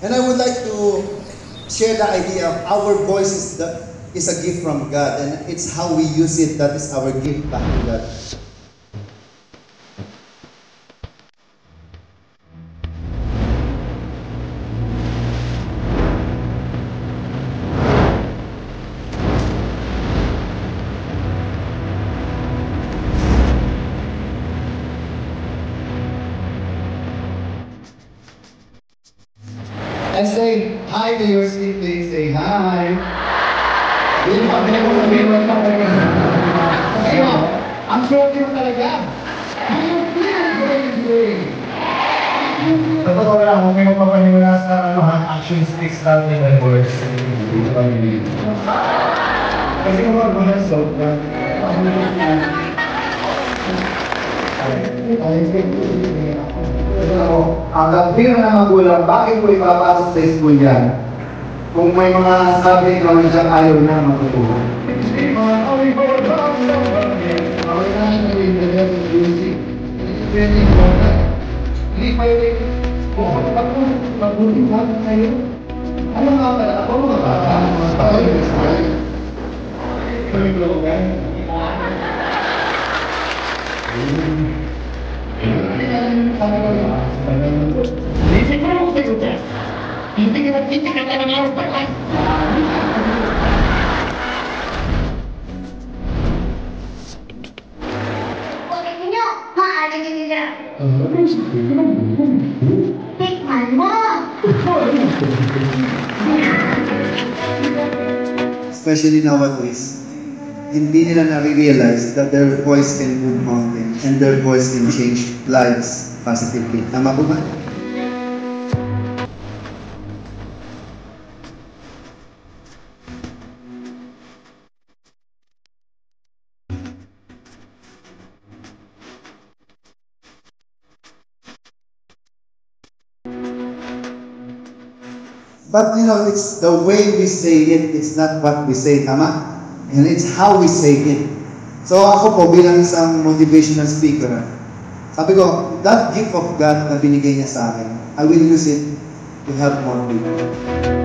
And I would like to share the idea of our voice is a gift from God, and it's how we use it that is our gift back to God. And say hi to your seat, please. Say hi. Hindi pa, hindi mo sabihin mo ito. Kayo, ang swerte mo talaga. Sa totoo lang, kung may magpapanimula sa action speaks louder than words. Kasi kung magmahal sobra, ang biro ng magulang, bakit mo ipapasok sa school yan? Kung may mga sabi naman siyang ayaw na matutuwa. Hindi pa yun kung ako mabuti pa kayo. Ano nga pala? Ako mga bata? Ako yung school. Especially nowadays, hindi nila na-realize that their voice can move mountains and their voice can change lives positively. Tama po ba? But you know, it's the way we say it, it's not what we say, tama? And it's how we say it. So ako po bilang isang motivational speaker, sabi ko, that gift of God na binigay niya sa akin, I will use it to help more people.